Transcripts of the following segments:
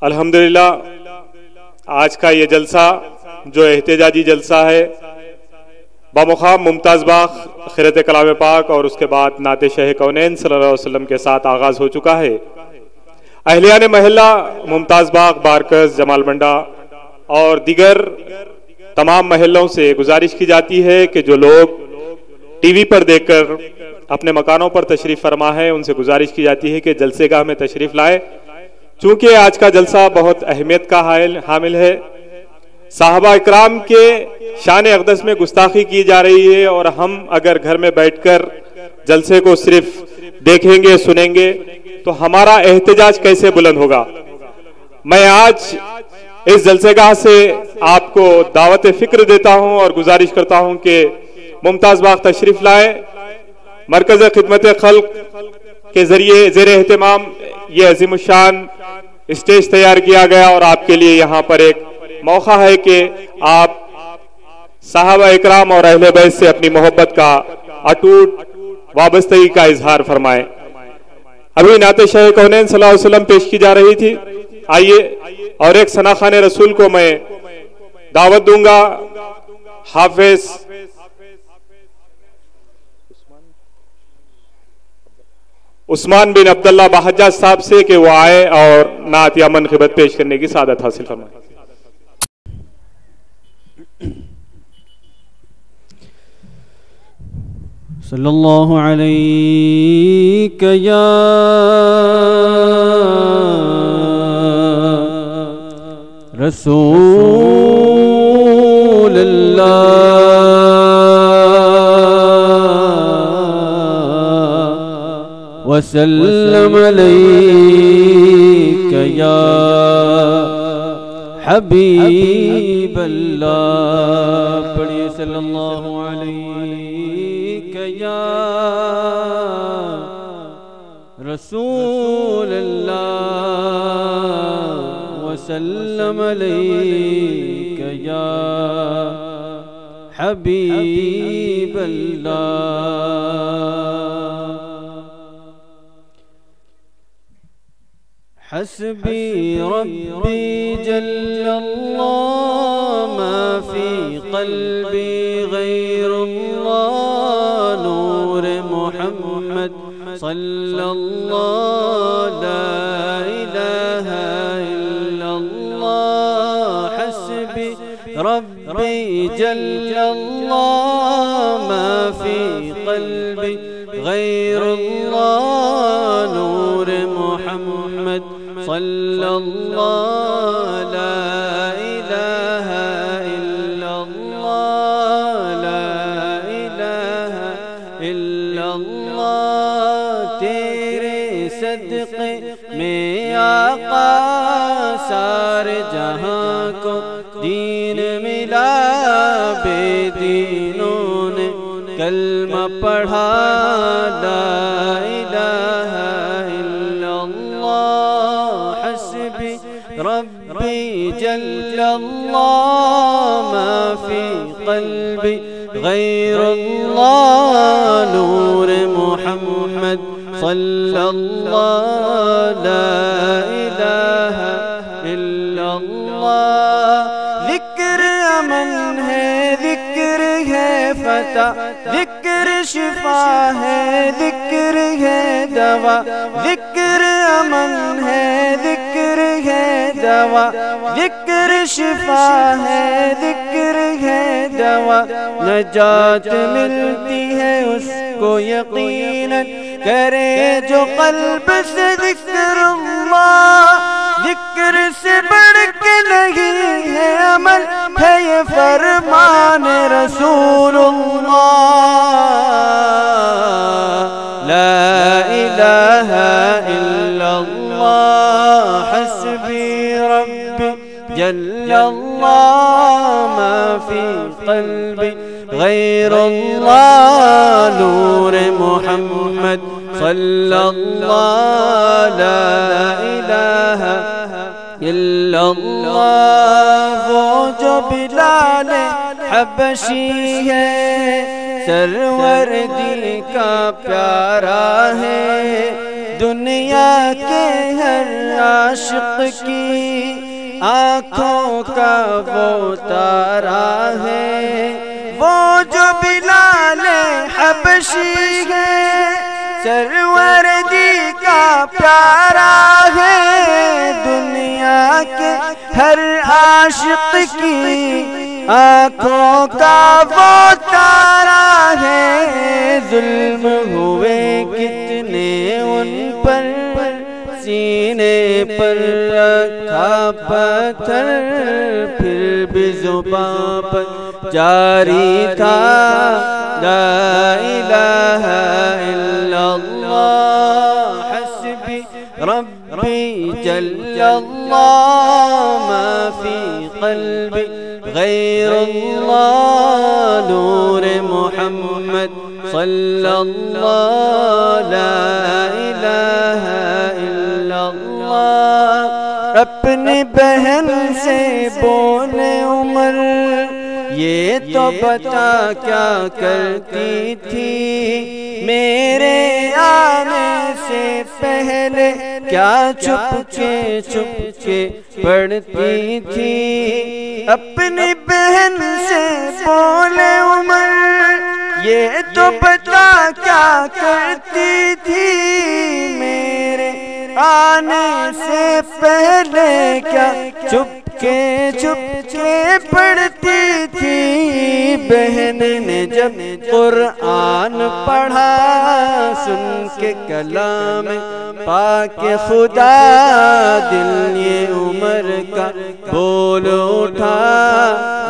الحمدللہ آج کا یہ جلسہ جو احتجاجی جلسہ ہے بمقام ممتاز باغ خیرت کلام پاک اور اس کے بعد نعت شاہ کونین صلی اللہ علیہ وسلم کے ساتھ آغاز ہو چکا ہے۔ اہلیان محلہ ممتاز باغ، بارکس، جمال منڈا اور دیگر تمام محلوں سے گزارش کی جاتی ہے کہ جو لوگ ٹی وی پر دیکھ کر اپنے مکانوں پر تشریف فرما ہے ان سے گزارش کی جاتی ہے کہ جلسے گاہ میں تشریف لائے، چونکہ آج کا جلسہ بہت اہمیت کا حامل ہے۔ صحابہ اکرام کے شان اقدس میں گستاخی کی جا رہی ہے، اور ہم اگر گھر میں بیٹھ کر جلسے کو صرف دیکھیں گے سنیں گے تو ہمارا احتجاج کیسے بلند ہوگا۔ میں آج اس جلسے گاہ سے آپ کو دعوت فکر دیتا ہوں اور گزارش کرتا ہوں کہ ممتاز باغ تشریف لائیں۔ مرکز خدمت خلق کے ذریعے زیر اہتمام یہ عظیم الشان اسٹیج تیار کیا گیا، اور آپ کے لیے یہاں پر ایک موقع ہے کہ آپ صحابہ اکرام اور اہل بیت سے اپنی محبت کا اٹوٹ وابستگی کا اظہار فرمائیں۔ ابھی نعت شاہ کونین صلی اللہ علیہ وسلم پیش کی جا رہی تھی، آئیے اور ایک ثنا خوان رسول کو میں دعوت دوں گا حافظ عثمان بن عبداللہ بحجاج صاحب سے کہ وہ آئے اور نعت یا منقبت پیش کرنے کی سعادت حاصل فرمائیں۔ صلی اللہ علیک یا رسول اللہ وسلم علیک یا حبیب اللہ، پڑھیے صلی اللہ علیک یا رسول اللہ وسلم علیک یا حبیب اللہ۔ حسبی ربی جل اللہ ما فی قلبی غیر اللہ، نور محمد صلی اللہ لا الہ الا اللہ۔ حسبی ربی جل اللہ ما فی قلبی غیر اللہ، نور محمد صلی اللہ لا الہ الا اللہ، لا الہ الا اللہ۔ تیرے صدقے میں آقا سارے جہاں کو دین ملا، بے دینوں نے کلمہ پڑھا، لا الہ الا اللہ۔ حسبی ربی جل اللہ ما فی قلبی غیر اللہ، نور محمد صلی اللہ لا الہ الا اللہ۔ ذکر امن ہے، ذکر ہے فتح، ذکر شفا ہے، ذکر ہے دوا، ذکر امن ہے، ذکر ہے دوا، ذکر شفا ہے، ذکر ہے دوا۔ نجات ملتی ہے اس کو یقیناً کرے جو قلب سے ذکر اللہ، ذکر سے بڑھ کے نہیں ہے عمل، ہے یہ فرمان رسول اللہ، لا الہ الا اللہ۔ حسبی ربی جل اللہ ما فی قلبی غیر اللہ، نور محمد صلی اللہ لا الہ الا اللہ۔ وہ جو بلال حبشی ہے، سرور دل کا پیارا ہے، دنیا کے ہر عاشق کی آنکھوں کا وہ تارا ہے، وہ جو بلال حبشی ہے، سروردی کا پیارا ہے، دنیا کے ہر عاشق کی آنکھوں کا وہ تارا ہے، ظلم ہوئے کتنے ان پر، سینے پر رکھا پتھر، پھر بھی زباں پر جاری تھا لا الہ الا اللہ، حسبی ربی جل اللہ، ما فی قلبی غیر اللہ، نور محمد صلی اللہ، لا الہ الا اللہ۔ اپنی بہن سے بولے عمر، یہ تو بتا کیا کرتی تھی، میرے آنے سے پہلے کیا چھپ کے پڑھتی تھی، اپنی بہن سے بولے عمر، یہ تو بتا کیا کرتی تھی، میرے آنے سے پہلے کیا چھپ کے پڑھتی تھی، بہن نے جب قرآن پڑھا، سن کے کلام پاک خدا، دل یہ عمر کا بول اٹھا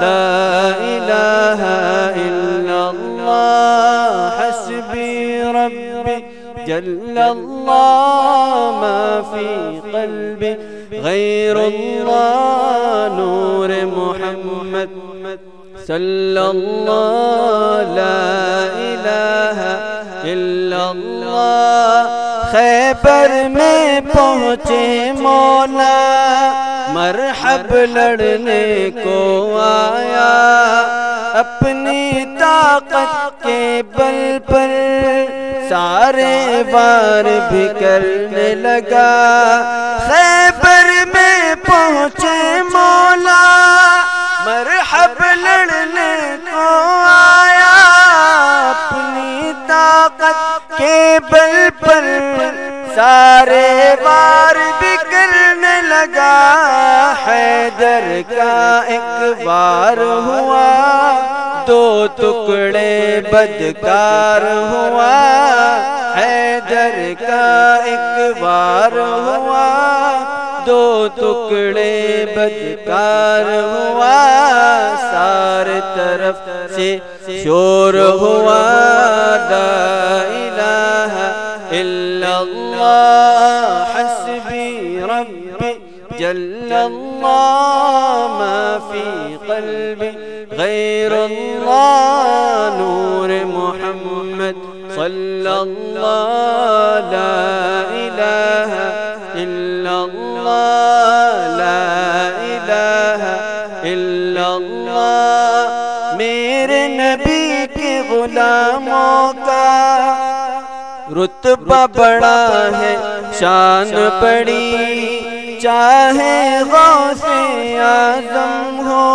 لا الہ الا اللہ، حسبی ربی جل اللہ، ما فی قلبی غیر اللہ، نور محمد صلی اللہ، لا الہ الا اللہ۔ خیبر میں پہنچے مولا، مرحب لڑنے کو آیا، اپنی طاقت کے بل پر سارے وار بھی کرنے لگا، خیبر میں پہنچے مولا، مرحب لڑنے کو آیا، اپنی طاقت کے بل پر سارے وار بھی کرنے لگا، حیدر کا ایک وار ہوا، دو ٹکڑے بدکار ہوا، حیدر کا ایک وار ہوا، دو ٹکڑے بدکار ہوا، سارے طرف سے شور ہوا لا الہ الا اللہ، حسبی ربی جل اللہ، ما فی قلبی غیر اللہ، نور محمد صلی اللہ، لا الہ الا اللہ، لا الہ الا اللہ۔ میرے نبی کے غلاموں کا رتبہ بڑا ہے، شان بڑی، چاہے غوث اعظم ہو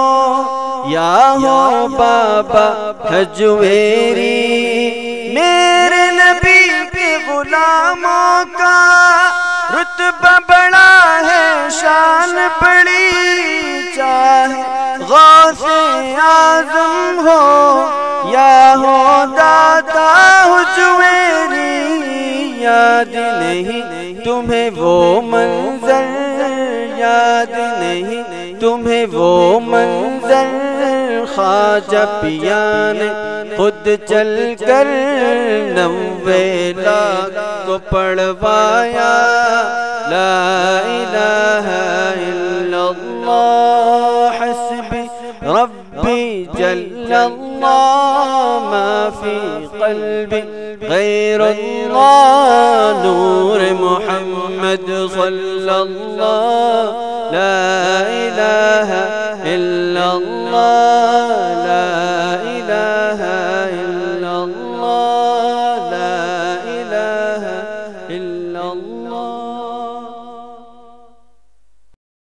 یا ہو بابا حجویری، میرے نبی کے غلاموں کا رتبہ بڑا ہے، شان بڑی، چاہے غوث اعظم ہو یا ہو داتا حجویری، یاد نہیں تمہیں وہ منظر، یاد نہیں تمہیں وہ منظر، خواجہ پیا نے خود چل کر 90 لاکھ کو پڑھوایا لا الہ الا اللہ، حسبی ربی جل اللہ، ما فی قلبی غیر اللہ، نور محمد صلی اللہ، لا الہ الا اللہ۔